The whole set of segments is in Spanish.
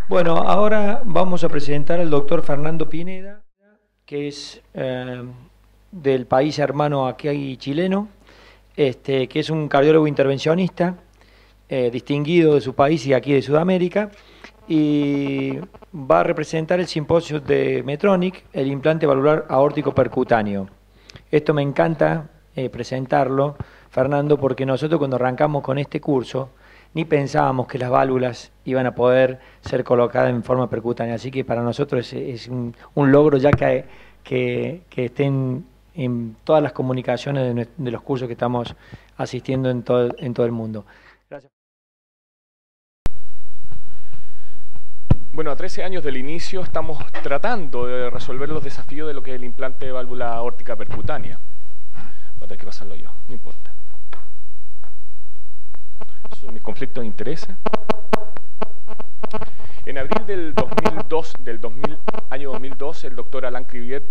Bueno, ahora vamos a presentar al doctor Fernando Pineda, que es del país hermano aquí chileno, que es un cardiólogo intervencionista, distinguido de su país y aquí de Sudamérica, y va a representar el simposio de Medtronic, el implante valvular aórtico percutáneo. Esto me encanta presentarlo, Fernando, porque nosotros cuando arrancamos con este curso, ni pensábamos que las válvulas iban a poder ser colocadas en forma percutánea, así que para nosotros es un logro ya que estén en todas las comunicaciones de los cursos que estamos asistiendo en todo el mundo. Gracias. Bueno, a 13 años del inicio estamos tratando de resolver los desafíos de lo que es el implante de válvula aórtica percutánea. Voy a tener que pasarlo yo, no importa. Esos son mis conflictos de intereses. En abril del 2002, año 2002, el doctor Alain Crivier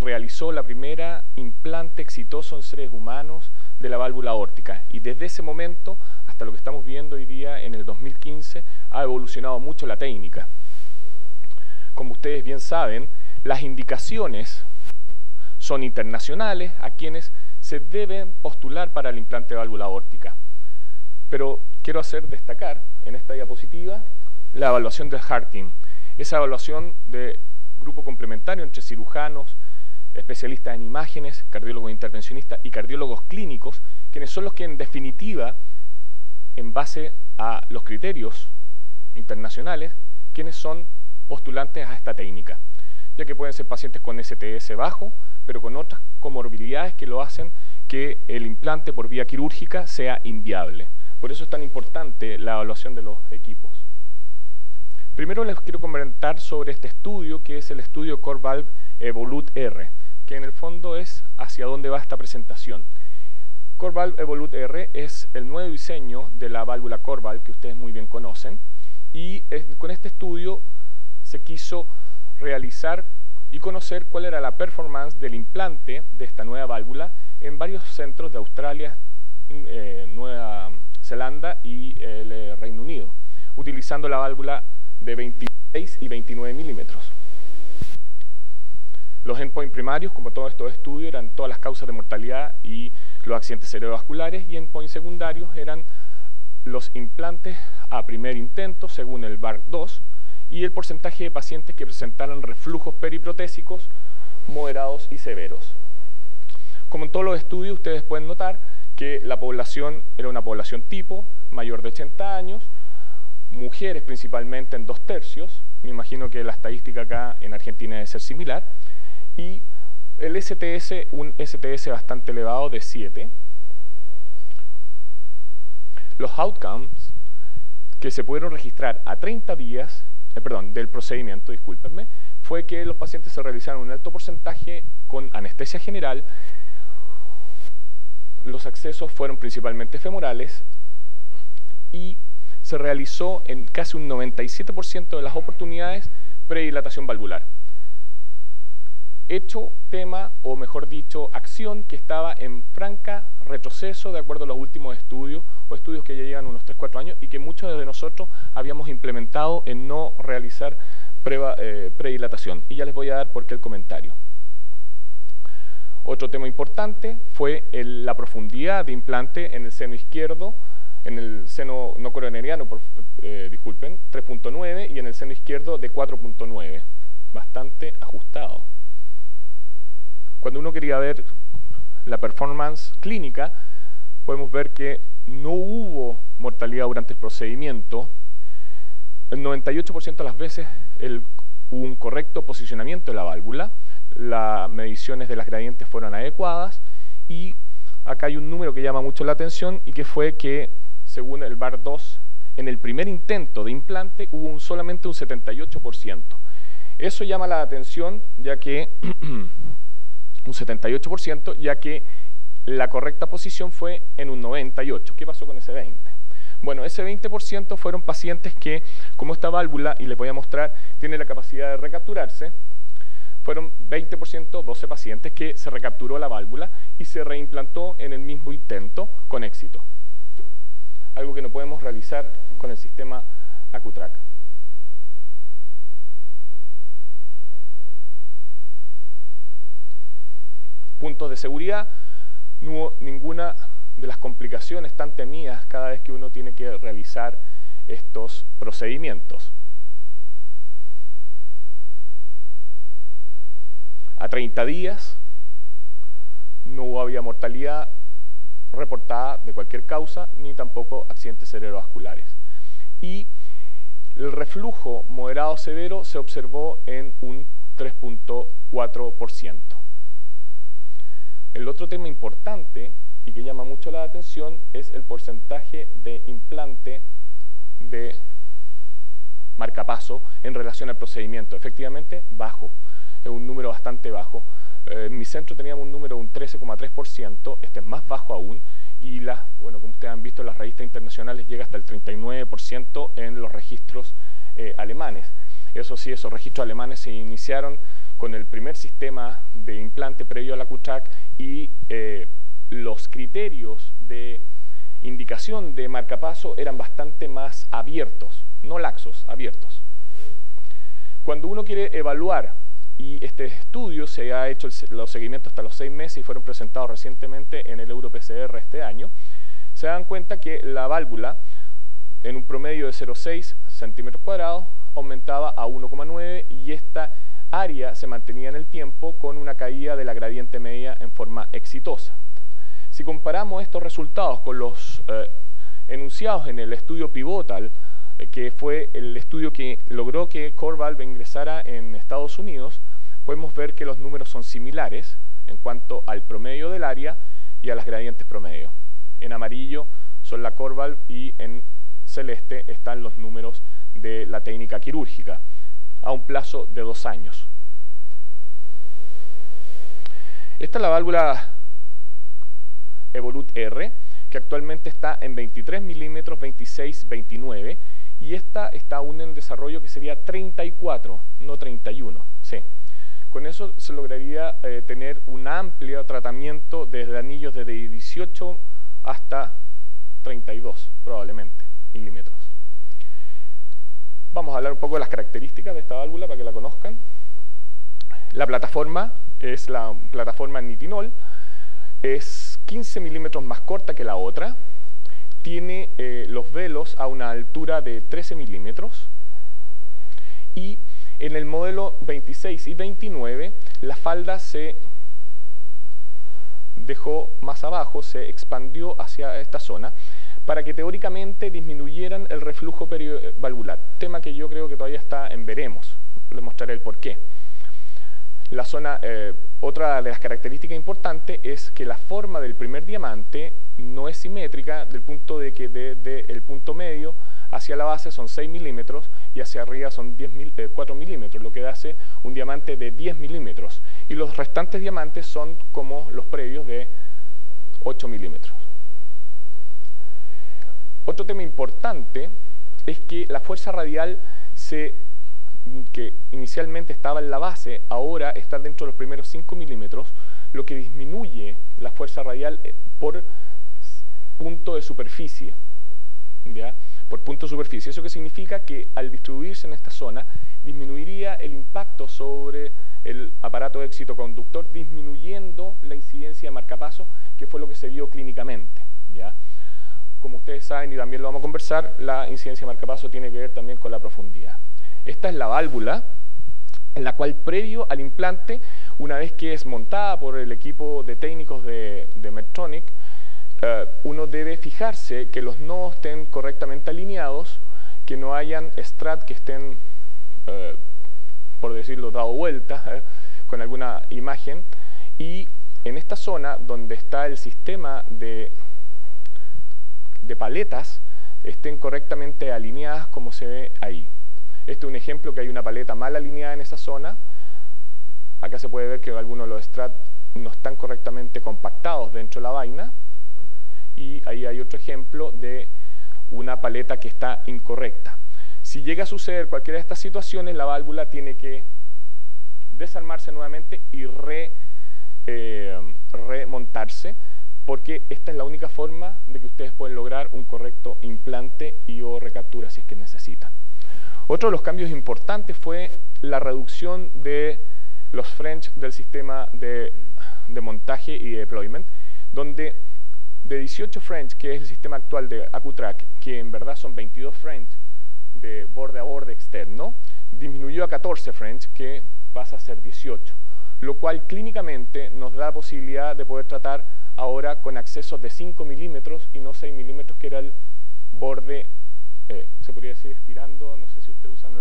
realizó la primera implante exitoso en seres humanos de la válvula aórtica, y desde ese momento hasta lo que estamos viendo hoy día en el 2015 ha evolucionado mucho la técnica. Como ustedes bien saben, las indicaciones son internacionales a quienes se deben postular para el implante de válvula aórtica. Pero quiero hacer destacar en esta diapositiva la evaluación del Heart Team, esa evaluación de grupo complementario entre cirujanos, especialistas en imágenes, cardiólogos intervencionistas y cardiólogos clínicos, quienes son los que en definitiva, en base a los criterios internacionales, quienes son postulantes a esta técnica, ya que pueden ser pacientes con STS bajo, pero con otras comorbilidades que lo hacen que el implante por vía quirúrgica sea inviable. Por eso es tan importante la evaluación de los equipos. Primero les quiero comentar sobre este estudio, que es el estudio CoreValve Evolute-R, que en el fondo es hacia dónde va esta presentación. CoreValve Evolute-R es el nuevo diseño de la válvula CoreValve que ustedes muy bien conocen, y con este estudio se quiso realizar y conocer cuál era la performance del implante de esta nueva válvula en varios centros de Australia, Nueva Zelanda y el Reino Unido, utilizando la válvula de 26 y 29 milímetros. Los endpoints primarios, como todos estos estudios, eran todas las causas de mortalidad y los accidentes cerebrovasculares, y endpoints secundarios eran los implantes a primer intento, según el VARC-2, y el porcentaje de pacientes que presentaran reflujos periprotésicos moderados y severos. Como en todos los estudios, ustedes pueden notar que la población era una población tipo, mayor de 80 años, mujeres principalmente en 2/3, me imagino que la estadística acá en Argentina debe ser similar, y el STS, un STS bastante elevado de 7. Los outcomes que se pudieron registrar a 30 días, del procedimiento, discúlpenme, fue que los pacientes se realizaron un alto porcentaje con anestesia general. Los accesos fueron principalmente femorales y se realizó en casi un 97% de las oportunidades predilatación valvular. Hecho, tema, o mejor dicho, acción que estaba en franca retroceso de acuerdo a los últimos estudios, o estudios que ya llevan unos 3-4 años y que muchos de nosotros habíamos implementado en no realizar predilatación. Y ya les voy a dar por qué el comentario. Otro tema importante fue la profundidad de implante en el seno izquierdo, en el seno no coronariano, disculpen, 3.9, y en el seno izquierdo de 4.9, bastante ajustado. Cuando uno quería ver la performance clínica, podemos ver que no hubo mortalidad durante el procedimiento. El 98% de las veces hubo un correcto posicionamiento de la válvula, las mediciones de las gradientes fueron adecuadas, y acá hay un número que llama mucho la atención, y que fue que, según el VAR-2, en el primer intento de implante hubo solamente un 78%. Eso llama la atención, ya que un 78%, ya que la correcta posición fue en un 98%. ¿Qué pasó con ese 20%? Bueno, ese 20% fueron pacientes que, como esta válvula, y les voy a mostrar, tiene la capacidad de recapturarse, fueron 20%, 12 pacientes que se recapturó la válvula y se reimplantó en el mismo intento con éxito. Algo que no podemos realizar con el sistema Accutrack. puntos de seguridad, no hubo ninguna de las complicaciones tan temidas cada vez que uno tiene que realizar estos procedimientos. A 30 días no había mortalidad reportada de cualquier causa, ni tampoco accidentes cerebrovasculares. Y el reflujo moderado severo se observó en un 3.4%. El otro tema importante y que llama mucho la atención es el porcentaje de implante de marcapaso en relación al procedimiento. Efectivamente, bajo, es un número bastante bajo. En mi centro teníamos un número de un 13,3%, este es más bajo aún, y bueno, como ustedes han visto, las revistas internacionales llega hasta el 39% en los registros alemanes. Eso sí, esos registros alemanes se iniciaron con el primer sistema de implante previo a la QTRAC y los criterios de indicación de marcapaso eran bastante más abiertos, no laxos, abiertos. Cuando uno quiere evaluar, y este estudio se ha hecho los seguimientos hasta los 6 meses y fueron presentados recientemente en el EuroPCR este año, se dan cuenta que la válvula en un promedio de 0,6 centímetros cuadrados aumentaba a 1,9 y esta área se mantenía en el tiempo con una caída de la gradiente media en forma exitosa. Si comparamos estos resultados con los enunciados en el estudio Pivotal, que fue el estudio que logró que CoreValve ingresara en Estados Unidos, podemos ver que los números son similares en cuanto al promedio del área y a las gradientes promedio. En amarillo son la CoreValve y en celeste están los números de la técnica quirúrgica a un plazo de 2 años. Esta es la válvula Evolut R, que actualmente está en 23 milímetros, 26, 29, y esta está aún en desarrollo que sería 34, no 31. Sí. Con eso se lograría tener un amplio tratamiento desde anillos de 18 hasta 32, probablemente, milímetros. Vamos a hablar un poco de las características de esta válvula para que la conozcan. La plataforma es la plataforma nitinol, es 15 milímetros más corta que la otra, tiene los velos a una altura de 13 milímetros y en el modelo 26 y 29 la falda se dejó más abajo, se expandió hacia esta zona para que teóricamente disminuyeran el reflujo perivalvular, tema que yo creo que todavía está en veremos, les mostraré el porqué. La zona, otra de las características importantes es que la forma del primer diamante no es simétrica del punto de que desde el punto medio hacia la base son 6 milímetros y hacia arriba son 4 milímetros, lo que hace un diamante de 10 milímetros. Y los restantes diamantes son como los previos de 8 milímetros. Otro tema importante es que la fuerza radial que inicialmente estaba en la base, ahora está dentro de los primeros 5 milímetros, lo que disminuye la fuerza radial por punto de superficie, ¿ya? Por punto de superficie. ¿Eso qué significa? Que al distribuirse en esta zona, disminuiría el impacto sobre el aparato de éxito conductor, disminuyendo la incidencia de marcapaso, que fue lo que se vio clínicamente, ¿ya? Como ustedes saben, y también lo vamos a conversar, la incidencia de marcapaso tiene que ver también con la profundidad. Esta es la válvula en la cual previo al implante, una vez que es montada por el equipo de técnicos de Medtronic, uno debe fijarse que los nodos estén correctamente alineados, que no hayan strat que estén, por decirlo, dado vuelta con alguna imagen, y en esta zona donde está el sistema de paletas estén correctamente alineadas como se ve ahí. Este es un ejemplo que hay una paleta mal alineada en esa zona. Acá se puede ver que algunos de los strat no están correctamente compactados dentro de la vaina. Y ahí hay otro ejemplo de una paleta que está incorrecta. Si llega a suceder cualquiera de estas situaciones, la válvula tiene que desarmarse nuevamente y remontarse, porque esta es la única forma de que ustedes pueden lograr un correcto implante y o recaptura si es que necesitan. Otro de los cambios importantes fue la reducción de los French del sistema de de montaje y de deployment, donde de 18 frames, que es el sistema actual de AcuTrack, que en verdad son 22 frames de borde a borde externo, disminuyó a 14 frames, que pasa a ser 18, lo cual clínicamente nos da la posibilidad de poder tratar ahora con accesos de 5 milímetros y no 6 milímetros, que era el borde, se podría decir estirando, no sé si ustedes usan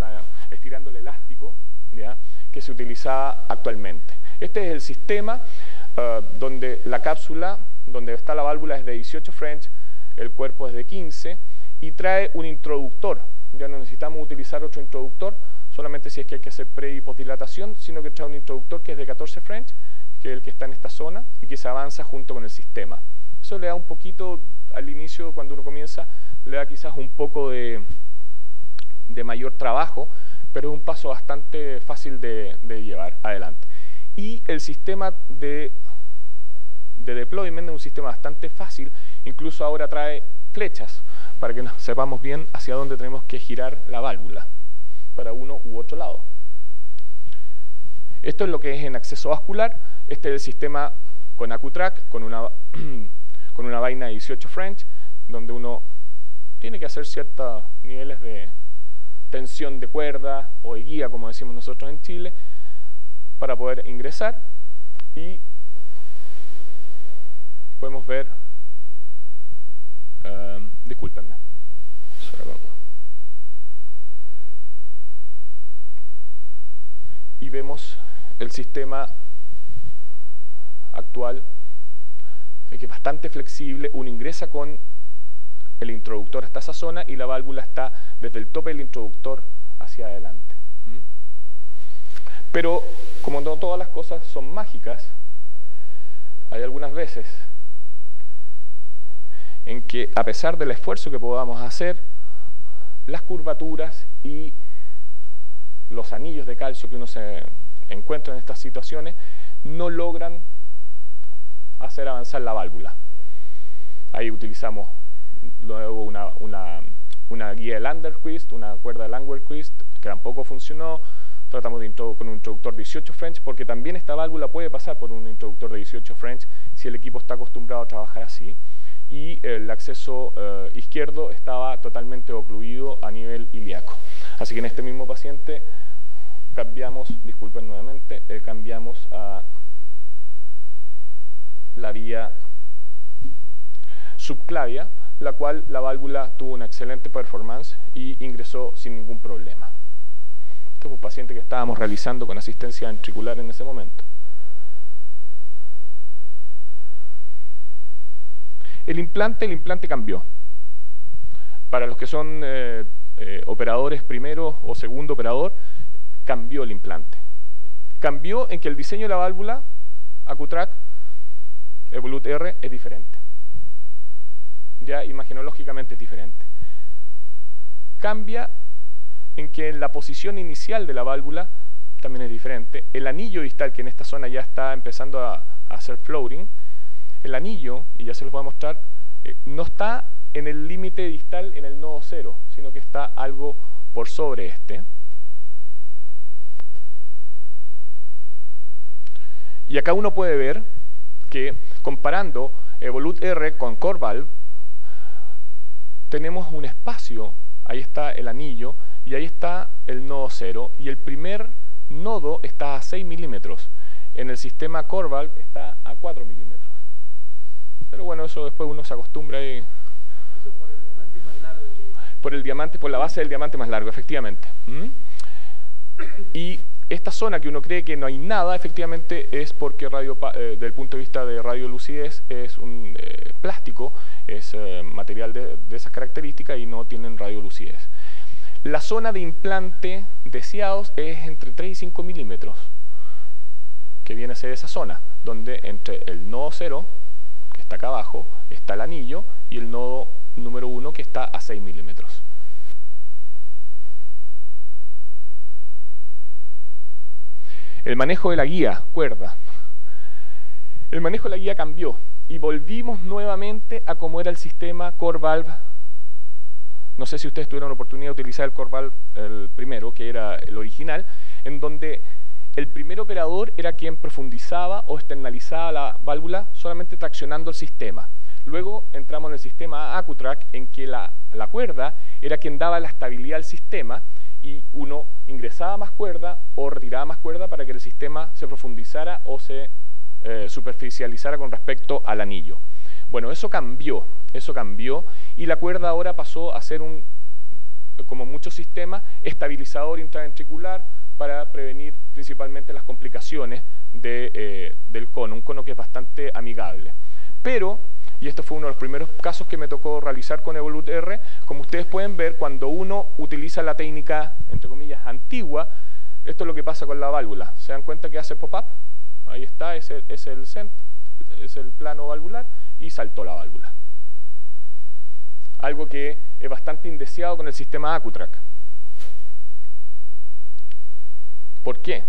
estirando el elástico, ¿ya?, que se utilizaba actualmente. Este es el sistema donde la cápsula, donde está la válvula, es de 18 French, el cuerpo es de 15 y trae un introductor. Ya no necesitamos utilizar otro introductor, solamente si es que hay que hacer pre y postdilatación, sino que trae un introductor que es de 14 French, que es el que está en esta zona y que se avanza junto con el sistema. Eso le da un poquito, al inicio, cuando uno comienza, le da quizás un poco de mayor trabajo, pero es un paso bastante fácil de llevar adelante. Y el sistema de deployment es un sistema bastante fácil, incluso ahora trae flechas para que sepamos bien hacia dónde tenemos que girar la válvula, para uno u otro lado. Esto es lo que es en acceso vascular. Este es el sistema con AcuTrack, con una vaina de 18 French, donde uno tiene que hacer ciertos niveles de tensión de cuerda o de guía, como decimos nosotros en Chile, para poder ingresar, y podemos ver, discúlpenme, y vemos el sistema actual, que es bastante flexible. Uno ingresa con el introductor hasta esa zona y la válvula está desde el tope del introductor hacia adelante. Pero como no todas las cosas son mágicas, hay algunas veces en que, a pesar del esfuerzo que podamos hacer, las curvaturas y los anillos de calcio que uno se encuentra en estas situaciones no logran hacer avanzar la válvula. Ahí utilizamos luego una guía de Landerquist, una cuerda de Landerquist, que tampoco funcionó. Tratamos con un introductor 18 French, porque también esta válvula puede pasar por un introductor de 18 French si el equipo está acostumbrado a trabajar así. Y el acceso izquierdo estaba totalmente ocluido a nivel ilíaco. Así que en este mismo paciente cambiamos, disculpen nuevamente, cambiamos a la vía subclavia, la cual la válvula tuvo una excelente performance y ingresó sin ningún problema. Este es un paciente que estábamos realizando con asistencia ventricular en ese momento. El implante cambió. Para los que son operadores primero o segundo operador, cambió el implante. Cambió en que el diseño de la válvula AcuTrack Evolut R es diferente. Ya imagenológicamente es diferente. Cambia en que la posición inicial de la válvula también es diferente. El anillo distal, que en esta zona ya está empezando a hacer floating, el anillo, y ya se los voy a mostrar, no está en el límite distal en el nodo 0, sino que está algo por sobre este. Y acá uno puede ver que, comparando Evolut R con CoreValve, tenemos un espacio, ahí está el anillo, y ahí está el nodo 0, y el primer nodo está a 6 milímetros. En el sistema CoreValve está a 4 milímetros. Pero bueno, eso después uno se acostumbra y... Eso por el diamante más largo. Por la base del diamante más largo, efectivamente. Y esta zona que uno cree que no hay nada, efectivamente es porque desde el punto de vista de radiolucidez es un plástico, es material de esas características y no tienen radiolucidez. La zona de implante deseados es entre 3 y 5 milímetros, que viene a ser esa zona, donde entre el nodo 0, que está acá abajo, está el anillo, y el nodo número 1, que está a 6 milímetros. El manejo de la guía, cuerda. El manejo de la guía cambió y volvimos nuevamente a cómo era el sistema CoreValve. No sé si ustedes tuvieron la oportunidad de utilizar el CoreValve, el primero, que era el original, en donde el primer operador era quien profundizaba o externalizaba la válvula solamente traccionando el sistema. Luego entramos en el sistema Accutrack, en que la cuerda era quien daba la estabilidad al sistema, y uno ingresaba más cuerda o retiraba más cuerda para que el sistema se profundizara o se superficializara con respecto al anillo. Bueno, eso cambió, y la cuerda ahora pasó a ser como muchos sistemas, estabilizador intraventricular para prevenir principalmente las complicaciones del cono, un cono que es bastante amigable. Pero, y esto fue uno de los primeros casos que me tocó realizar con Evolut R, como ustedes pueden ver, cuando uno utiliza la técnica, entre comillas, antigua, esto es lo que pasa con la válvula. ¿Se dan cuenta que hace pop-up? Ahí está, es el plano valvular, y saltó la válvula. Algo que es bastante indeseado con el sistema Accutrack. ¿Por qué?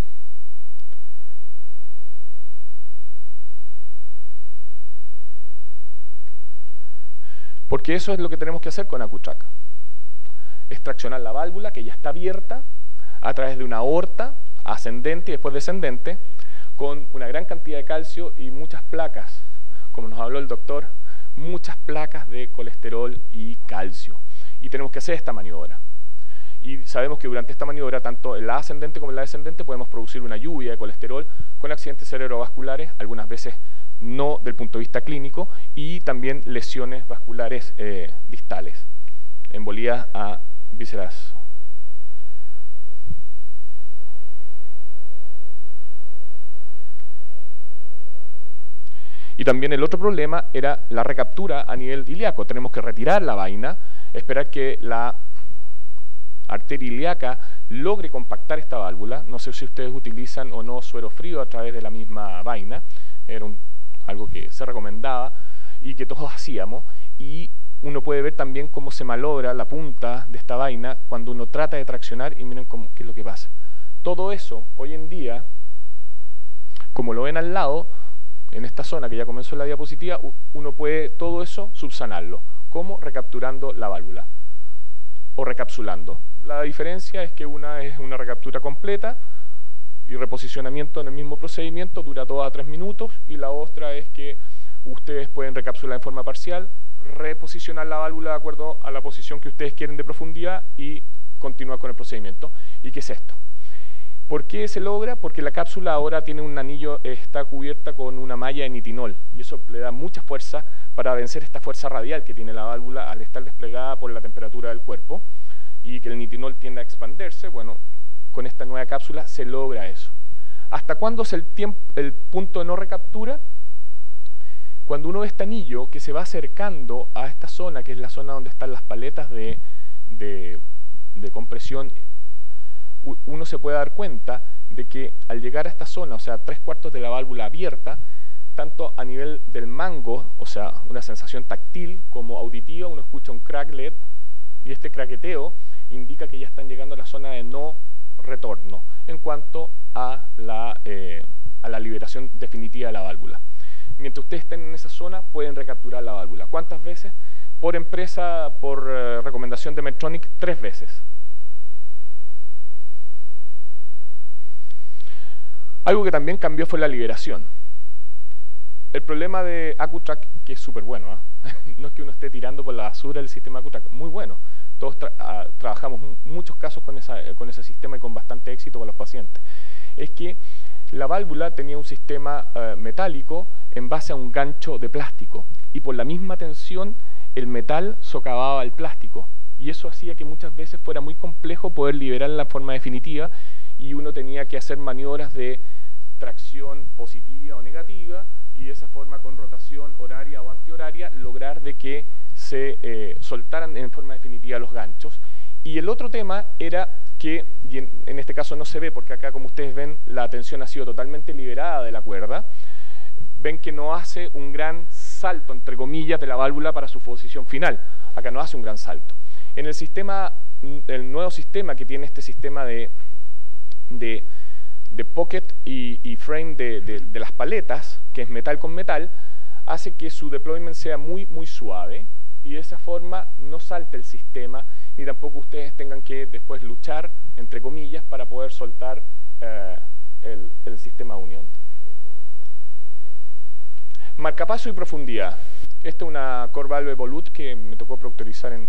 Porque eso es lo que tenemos que hacer con Accutrack. Extraccionar la válvula, que ya está abierta, a través de una aorta ascendente y después descendente, con una gran cantidad de calcio y muchas placas, como nos habló el doctor, muchas placas de colesterol y calcio. Y tenemos que hacer esta maniobra. Y sabemos que durante esta maniobra, tanto en la ascendente como en la descendente, podemos producir una lluvia de colesterol con accidentes cerebrovasculares, algunas veces no del punto de vista clínico, y también lesiones vasculares distales, embolías a vísceras. Y también el otro problema era la recaptura a nivel ilíaco. Tenemos que retirar la vaina, esperar que la arteria ilíaca logre compactar esta válvula. No sé si ustedes utilizan o no suero frío a través de la misma vaina. Era algo que se recomendaba y que todos hacíamos. Y uno puede ver también cómo se malogra la punta de esta vaina cuando uno trata de traccionar, y miren qué es lo que pasa. Todo eso, hoy en día, como lo ven al lado, en esta zona que ya comenzó en la diapositiva, uno puede todo eso subsanarlo. ¿Cómo? Recapturando la válvula o recapsulando. La diferencia es que una es una recaptura completa y reposicionamiento en el mismo procedimiento, dura 2 a 3 minutos, y la otra es que ustedes pueden recapsular en forma parcial, reposicionar la válvula de acuerdo a la posición que ustedes quieren de profundidad y continuar con el procedimiento. ¿Y qué es esto? ¿Por qué se logra? Porque la cápsula ahora tiene un anillo, está cubierta con una malla de nitinol, y eso le da mucha fuerza para vencer esta fuerza radial que tiene la válvula al estar desplegada por la temperatura del cuerpo, y que el nitinol tiende a expandirse. Bueno, con esta nueva cápsula se logra eso. ¿Hasta cuándo es el punto de no recaptura? Cuando uno ve este anillo que se va acercando a esta zona, que es la zona donde están las paletas de compresión, uno se puede dar cuenta de que al llegar a esta zona, o sea, 3/4 de la válvula abierta, tanto a nivel del mango, o sea, una sensación táctil como auditiva, uno escucha un cracklet, y este craqueteo indica que ya están llegando a la zona de no retorno en cuanto a la liberación definitiva de la válvula. Mientras ustedes estén en esa zona, pueden recapturar la válvula. ¿Cuántas veces? Por empresa, por recomendación de Medtronic, 3 veces. Algo que también cambió fue la liberación. El problema de Accutrack, que es súper bueno, no es que uno esté tirando por la basura el sistema Accutrack, muy bueno. Todos trabajamos muchos casos con ese sistema y con bastante éxito con los pacientes. Es que la válvula tenía un sistema metálico en base a un gancho de plástico, y por la misma tensión el metal socavaba el plástico, y eso hacía que muchas veces fuera muy complejo poder liberarla en forma definitiva, y uno tenía que hacer maniobras de tracción positiva o negativa, y de esa forma, con rotación horaria o antihoraria, lograr de que se soltaran en forma definitiva los ganchos. Y el otro tema era que, y en este caso no se ve porque acá, como ustedes ven, la tensión ha sido totalmente liberada de la cuerda, ven que no hace un gran salto, entre comillas, de la válvula para su posición final. Acá no hace un gran salto. En el nuevo sistema que tiene este sistema de pocket y frame de las paletas, que es metal con metal, hace que su deployment sea muy suave, y de esa forma no salte el sistema, ni tampoco ustedes tengan que después luchar, entre comillas, para poder soltar el sistema unión. Marcapaso y profundidad. Esta es una Core Valve Evolut que me tocó proctorizar en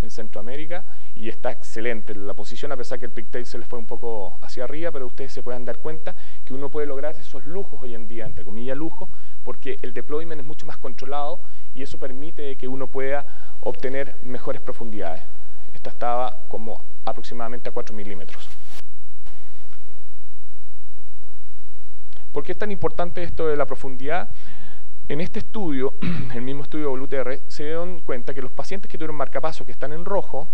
Centroamérica y está excelente la posición, a pesar que el pigtail se les fue un poco hacia arriba, pero ustedes se pueden dar cuenta que uno puede lograr esos lujos hoy en día, entre comillas lujos, porque el deployment es mucho más controlado y eso permite que uno pueda obtener mejores profundidades. Esta estaba como aproximadamente a 4 milímetros. ¿Por qué es tan importante esto de la profundidad? En este estudio, el mismo estudio de Evolut-R, se dieron cuenta que los pacientes que tuvieron marcapasos que están en rojo,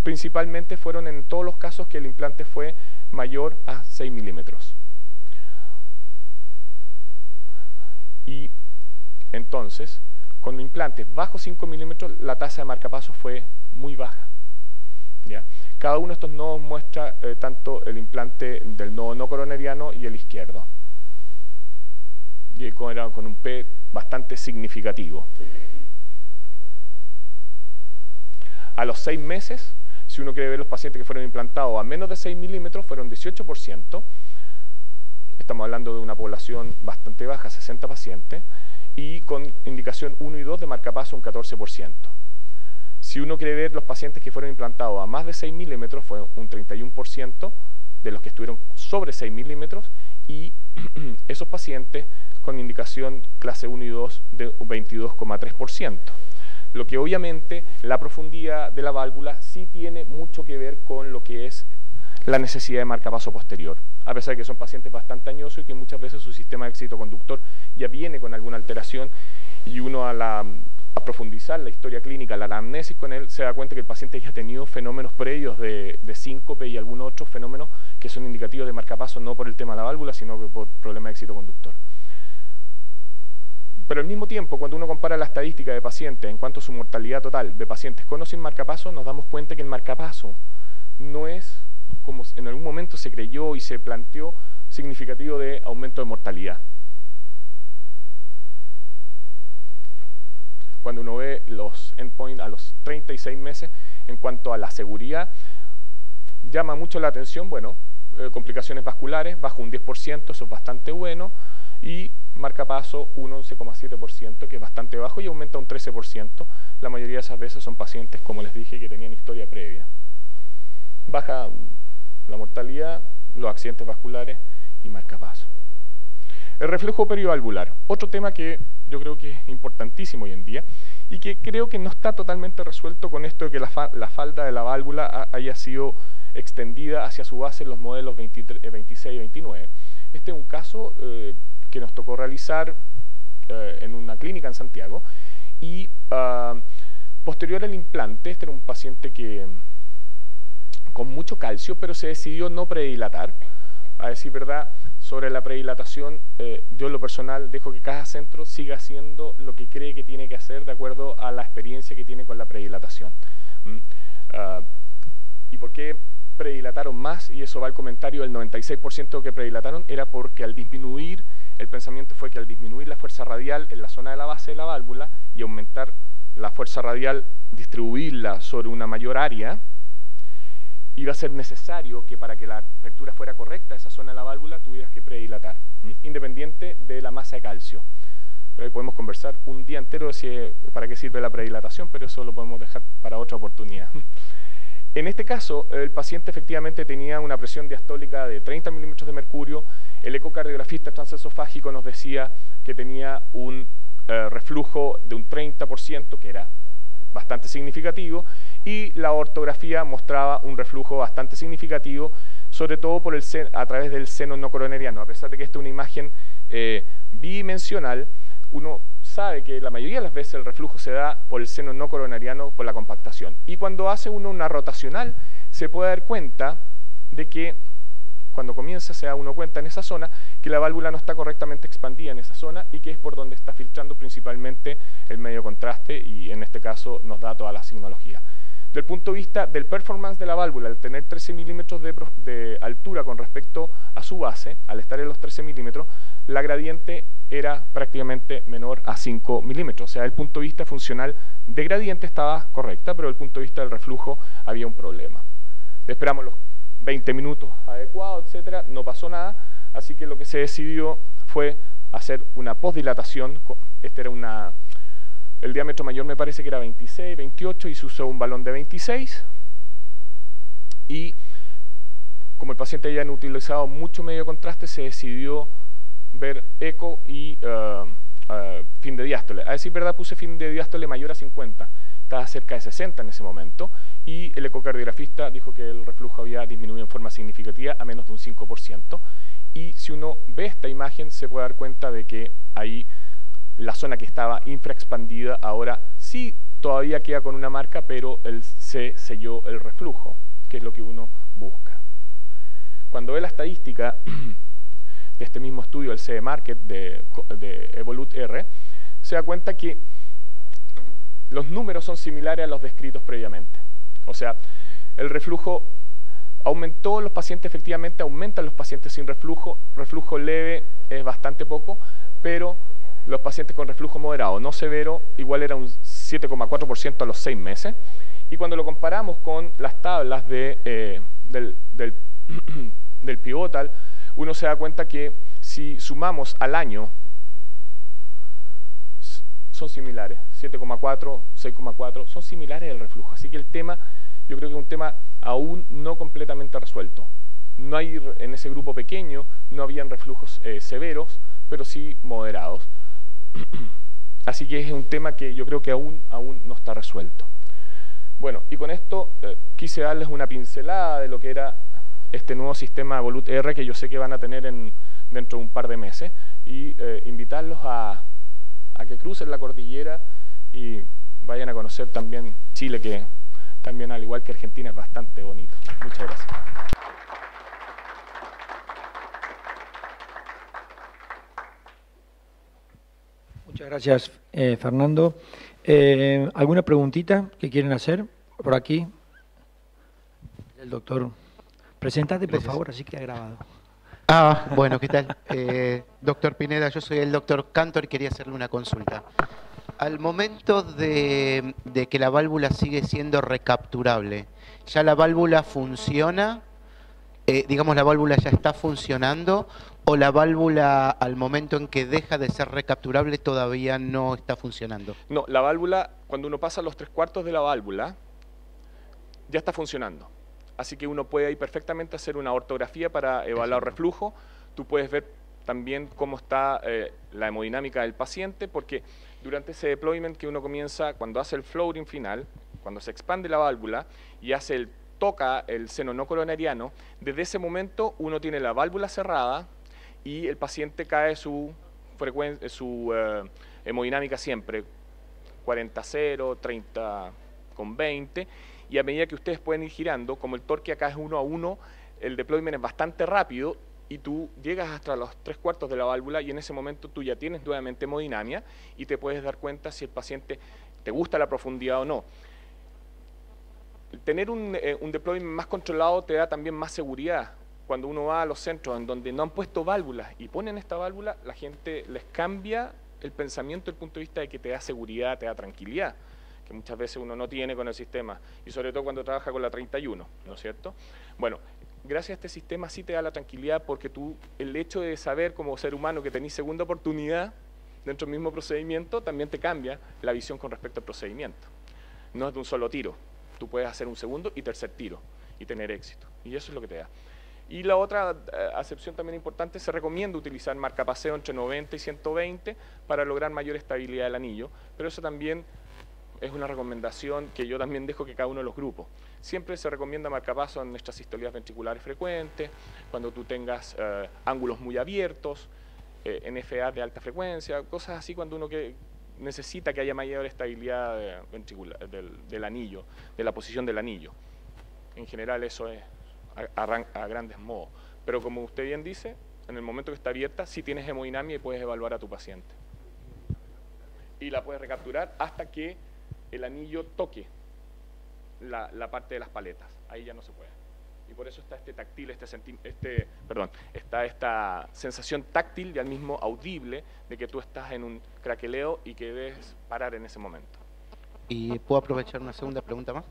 principalmente fueron en todos los casos que el implante fue mayor a 6 milímetros. Y entonces, con implantes bajo 5 milímetros, la tasa de marcapasos fue muy baja. ¿Ya? Cada uno de estos nodos muestra tanto el implante del nodo no coronariano y el izquierdo. Y era con un P bastante significativo. A los 6 meses, si uno quiere ver los pacientes que fueron implantados a menos de 6 milímetros, fueron 18%. Estamos hablando de una población bastante baja, 60 pacientes, y con indicación 1 y 2 de marcapaso un 14%. Si uno quiere ver los pacientes que fueron implantados a más de 6 milímetros, fue un 31% de los que estuvieron sobre 6 milímetros, y esos pacientes con indicación clase 1 y 2 de un 22,3%. Lo que obviamente la profundidad de la válvula sí tiene mucho que ver con lo que es la necesidad de marcapaso posterior, a pesar de que son pacientes bastante añosos y que muchas veces su sistema de éxito conductor ya viene con alguna alteración, y uno a profundizar la historia clínica, la anamnesis con él, se da cuenta que el paciente ya ha tenido fenómenos previos de síncope y algunos otros fenómenos que son indicativos de marcapaso, no por el tema de la válvula, sino que por problema de éxito conductor. Pero al mismo tiempo, cuando uno compara la estadística de pacientes en cuanto a su mortalidad total de pacientes con o sin marcapaso, nos damos cuenta que el marcapaso no es, como en algún momento se creyó y se planteó, significativo de aumento de mortalidad. Cuando uno ve los endpoints a los 36 meses, en cuanto a la seguridad, llama mucho la atención, bueno, complicaciones vasculares, bajo un 10%, eso es bastante bueno, y marcapaso un 11,7%, que es bastante bajo, y aumenta un 13%. La mayoría de esas veces son pacientes, como les dije, que tenían historia previa. Baja la mortalidad, los accidentes vasculares y marcapaso. El reflujo periovalvular, otro tema que yo creo que es importantísimo hoy en día y que creo que no está totalmente resuelto con esto de que la falda de la válvula haya sido extendida hacia su base en los modelos 26 y 29. Este es un caso que nos tocó realizar en una clínica en Santiago, y posterior al implante, este era un paciente que con mucho calcio, pero se decidió no predilatar. A decir verdad, sobre la predilatación, yo en lo personal dejo que cada centro siga haciendo lo que cree que tiene que hacer de acuerdo a la experiencia que tiene con la predilatación. ¿Y por qué predilataron más? Y eso va al comentario, el 96% que predilataron era porque al disminuir, el pensamiento fue que al disminuir la fuerza radial en la zona de la base de la válvula y aumentar la fuerza radial, distribuirla sobre una mayor área, iba a ser necesario que para que la apertura fuera correcta esa zona de la válvula tuvieras que predilatar, independiente de la masa de calcio. Pero ahí podemos conversar un día entero de para qué sirve la predilatación, pero eso lo podemos dejar para otra oportunidad. En este caso, el paciente efectivamente tenía una presión diastólica de 30 milímetros de mercurio. El ecocardiografista transesofágico nos decía que tenía un reflujo de un 30%, que era bastante significativo, y la ortografía mostraba un reflujo bastante significativo, sobre todo por a través del seno no coronariano. A pesar de que esta es una imagen bidimensional, uno sabe que la mayoría de las veces el reflujo se da por el seno no coronariano, por la compactación. Y cuando hace uno una rotacional, se puede dar cuenta de que, cuando comienza, se da uno cuenta en esa zona, que la válvula no está correctamente expandida en esa zona y que es por donde está filtrando principalmente el medio contraste, y en este caso nos da toda la signología. Del punto de vista del performance de la válvula, al tener 13 milímetros de altura con respecto a su base, al estar en los 13 milímetros, la gradiente era prácticamente menor a 5 milímetros. O sea, el punto de vista funcional de gradiente estaba correcta, pero desde el punto de vista del reflujo había un problema. Esperamos los 20 minutos adecuados, etcétera, no pasó nada, Así que lo que se decidió fue hacer una postdilatación. Este era el diámetro mayor me parece que era 26, 28 y se usó un balón de 26. Y como el paciente ya han utilizado mucho medio contraste, se decidió ver eco y fin de diástole. A decir verdad, puse fin de diástole mayor a 50, estaba cerca de 60 en ese momento, y el ecocardiografista dijo que el reflujo había disminuido en forma significativa a menos de un 5%, y si uno ve esta imagen se puede dar cuenta de que ahí la zona que estaba infraexpandida ahora sí todavía queda con una marca, pero se selló el reflujo, que es lo que uno busca. Cuando ve la estadística de este mismo estudio, el CE Market de Evolut-R, se da cuenta que los números son similares a los descritos previamente. O sea, el reflujo aumentó, los pacientes efectivamente aumentan los pacientes sin reflujo leve es bastante poco, pero los pacientes con reflujo moderado, no severo, igual era un 7,4% a los 6 meses, y cuando lo comparamos con las tablas del pivotal, uno se da cuenta que si sumamos al año, son similares, 7,4, 6,4, son similares al reflujo. Así que el tema, yo creo que es un tema aún no completamente resuelto. No hay, en ese grupo pequeño, no habían reflujos severos, pero sí moderados. Así que es un tema que yo creo que aún no está resuelto. Bueno, y con esto quise darles una pincelada de lo que era este nuevo sistema Evolut-R que yo sé que van a tener dentro de un par de meses, y invitarlos a que crucen la cordillera y vayan a conocer también Chile, que también al igual que Argentina es bastante bonito. Muchas gracias. Muchas gracias, Fernando. ¿Alguna preguntita que quieren hacer por aquí? El doctor. Preséntate, por favor, así queda grabado. Bueno, ¿qué tal? Doctor Pineda, yo soy el doctor Cantor y quería hacerle una consulta. Al momento de que la válvula sigue siendo recapturable, ¿ya la válvula funciona? Digamos, ¿la válvula ya está funcionando? ¿O la válvula, al momento en que deja de ser recapturable, todavía no está funcionando? No, la válvula, cuando uno pasa los 3/4 de la válvula, ya está funcionando. Así que uno puede ahí perfectamente hacer una ortografía para evaluar reflujo. Tú puedes ver también cómo está la hemodinámica del paciente, porque durante ese deployment que uno comienza, cuando hace el floating final, cuando se expande la válvula y toca el seno no coronariano, desde ese momento uno tiene la válvula cerrada y el paciente cae su hemodinámica siempre, 40-0, 30/20, y a medida que ustedes pueden ir girando, como el torque acá es 1 a 1, el deployment es bastante rápido y tú llegas hasta los 3/4 de la válvula y en ese momento tú ya tienes nuevamente hemodinamia y te puedes dar cuenta si el paciente te gusta la profundidad o no. Tener un deployment más controlado te da también más seguridad. Cuando uno va a los centros en donde no han puesto válvulas y ponen esta válvula, la gente les cambia el pensamiento desde el punto de vista de que te da seguridad, te da tranquilidad, que muchas veces uno no tiene con el sistema, y sobre todo cuando trabaja con la 31, ¿no es cierto? Bueno, gracias a este sistema sí te da la tranquilidad, porque el hecho de saber como ser humano que tenés segunda oportunidad dentro del mismo procedimiento, también te cambia la visión con respecto al procedimiento. No es de un solo tiro, tú puedes hacer un segundo y tercer tiro y tener éxito, y eso es lo que te da. Y la otra acepción también importante, se recomienda utilizar marcapaseo entre 90 y 120 para lograr mayor estabilidad del anillo, pero eso también es una recomendación que yo también dejo que cada uno de los grupos. Siempre se recomienda marcapaso en nuestras sistolías ventriculares frecuentes, cuando tú tengas ángulos muy abiertos, NFA de alta frecuencia, cosas así, cuando uno necesita que haya mayor estabilidad ventricular del anillo, de la posición del anillo. En general eso es a grandes modos. Pero como usted bien dice, en el momento que está abierta, sí tienes hemodinamia y puedes evaluar a tu paciente. Y la puedes recapturar hasta que el anillo toque la parte de las paletas. Ahí ya no se puede. Y por eso está está esta sensación táctil y al mismo audible de que tú estás en un craqueleo y que debes parar en ese momento. Y puedo aprovechar una segunda pregunta más.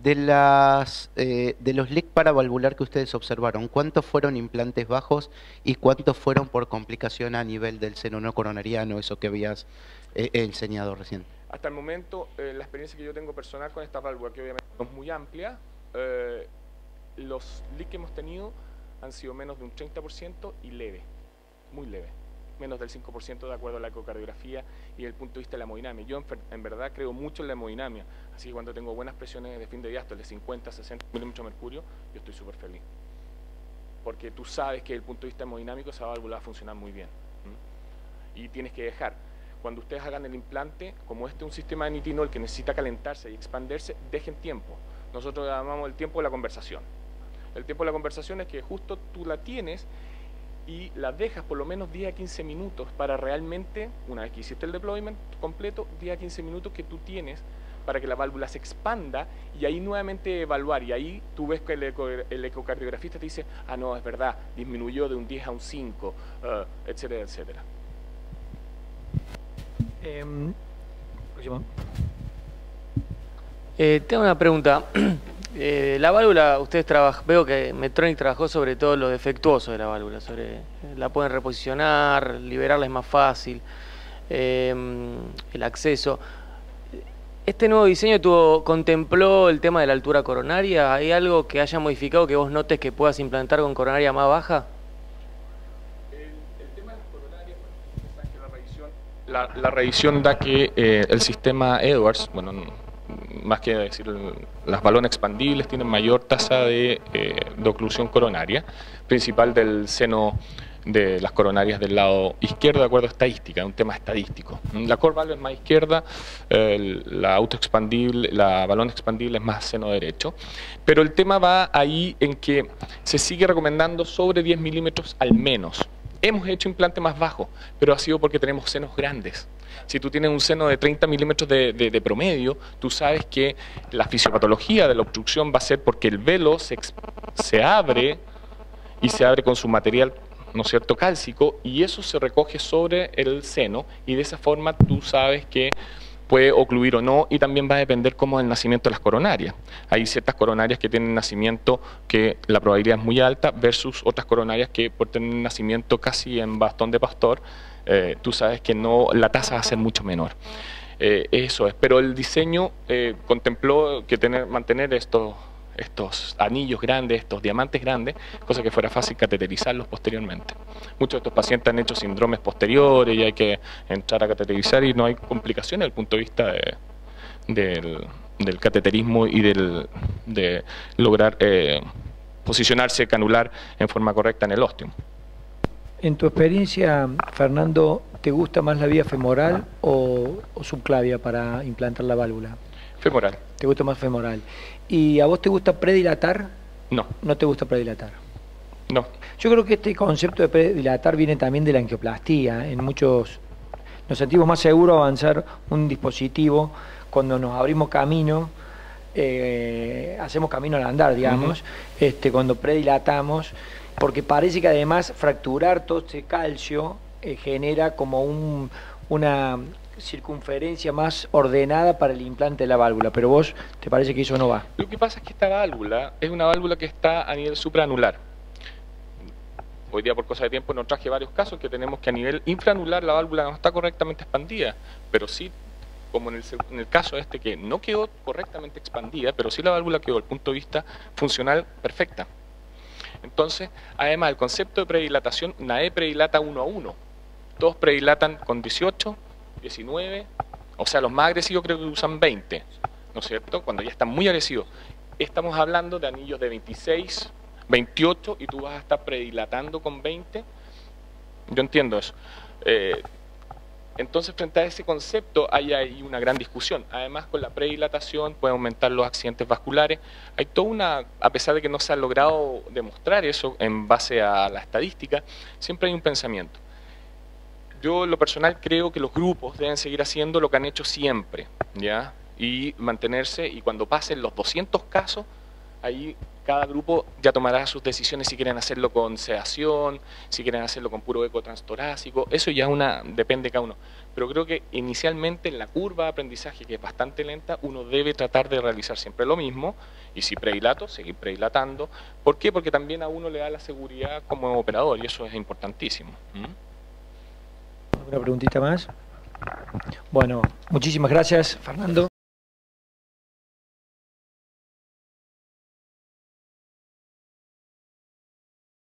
De los leaks paravalvular que ustedes observaron, ¿cuántos fueron implantes bajos y cuántos fueron por complicación a nivel del seno no coronariano, eso que habías enseñado recién? Hasta el momento, la experiencia que yo tengo personal con esta válvula, que obviamente no es muy amplia, los leaks que hemos tenido han sido menos de un 30% y leve, muy leve, menos del 5% de acuerdo a la ecocardiografía y el punto de vista de la hemodinamia. Yo en verdad creo mucho en la hemodinamia, así que cuando tengo buenas presiones de fin de diástole de 50, 60 milímetros de mercurio, yo estoy súper feliz. Porque tú sabes que desde el punto de vista hemodinámico esa válvula va a funcionar muy bien. Y tienes que dejar, cuando ustedes hagan el implante, como este es un sistema de nitinol que necesita calentarse y expandirse, dejen tiempo. Nosotros llamamos el tiempo de la conversación. El tiempo de la conversación es que justo tú la tienes y la dejas por lo menos 10 a 15 minutos para realmente, una vez que hiciste el deployment completo, 10 a 15 minutos que tú tienes para que la válvula se expanda y ahí nuevamente evaluar. Y ahí tú ves que el ecocardiografista te dice, ah no, es verdad, disminuyó de un 10 a un 5, etcétera, etcétera. Tengo una pregunta. La válvula, ustedes veo que Medtronic trabajó sobre todo lo defectuoso de la válvula, la pueden reposicionar, liberarla es más fácil, el acceso. ¿Este nuevo diseño contempló el tema de la altura coronaria? ¿Hay algo que haya modificado que vos notes que puedas implantar con coronaria más baja? El tema de las coronarias, la revisión da que el sistema Edwards, bueno, más que decir, las balones expandibles tienen mayor tasa de oclusión coronaria, principal del seno de las coronarias del lado izquierdo, de acuerdo a estadística, un tema estadístico. La core valve es más izquierda, la autoexpandible, la balón expandible es más seno derecho, pero el tema va ahí en que se sigue recomendando sobre 10 milímetros al menos. Hemos hecho implante más bajo, pero ha sido porque tenemos senos grandes. Si tú tienes un seno de 30 milímetros de promedio, tú sabes que la fisiopatología de la obstrucción va a ser porque el velo se abre y se abre con su material, ¿no es cierto?, cálcico, y eso se recoge sobre el seno y de esa forma tú sabes que puede ocluir o no, y también va a depender cómo es el nacimiento de las coronarias. Hay ciertas coronarias que tienen nacimiento que la probabilidad es muy alta versus otras coronarias que por tener nacimiento casi en bastón de pastor, tú sabes que no, la tasa va a ser mucho menor. Eso es, pero el diseño contempló que mantener estos anillos grandes, estos diamantes grandes, cosa que fuera fácil cateterizarlos posteriormente. Muchos de estos pacientes han hecho síndromes posteriores y hay que entrar a cateterizar y no hay complicaciones desde el punto de vista del cateterismo y de lograr posicionarse canular en forma correcta en el ostium. En tu experiencia, Fernando, ¿te gusta más la vía femoral o subclavia para implantar la válvula? Femoral. ¿Te gusta más femoral? ¿Y a vos te gusta predilatar? No. ¿No te gusta predilatar? No. Yo creo que este concepto de predilatar viene también de la angioplastía. En muchos nos sentimos más seguros avanzar un dispositivo cuando nos abrimos camino, hacemos camino al andar, digamos, cuando predilatamos, porque parece que además fracturar todo este calcio genera como una circunferencia más ordenada para el implante de la válvula, pero vos te parece que eso no va. Lo que pasa es que esta válvula es una válvula que está a nivel supraanular. Hoy día por cosa de tiempo nos traje varios casos que tenemos que a nivel infraanular la válvula no está correctamente expandida, pero sí, como en el caso este que no quedó correctamente expandida, pero sí la válvula quedó desde el punto de vista funcional perfecta. Entonces, además el concepto de predilatación, nadie predilata 1 a 1, todos predilatan con 18, 19, o sea, los más agresivos creo que usan 20, ¿no es cierto? Cuando ya están muy agresivos. Estamos hablando de anillos de 26, 28 y tú vas a estar predilatando con 20. Yo entiendo eso. Entonces, frente a ese concepto hay ahí una gran discusión. Además, con la predilatación puede aumentar los accidentes vasculares. Hay toda a pesar de que no se ha logrado demostrar eso en base a la estadística, siempre hay un pensamiento. Yo, en lo personal, creo que los grupos deben seguir haciendo lo que han hecho siempre, ¿ya? Y mantenerse, y cuando pasen los 200 casos, ahí cada grupo ya tomará sus decisiones si quieren hacerlo con sedación, si quieren hacerlo con puro eco transtorácico, eso ya depende de cada uno. Pero creo que inicialmente en la curva de aprendizaje, que es bastante lenta, uno debe tratar de realizar siempre lo mismo, y si predilato, seguir predilatando. ¿Por qué? Porque también a uno le da la seguridad como operador, y eso es importantísimo. ¿Alguna preguntita más? Bueno, muchísimas gracias, Fernando.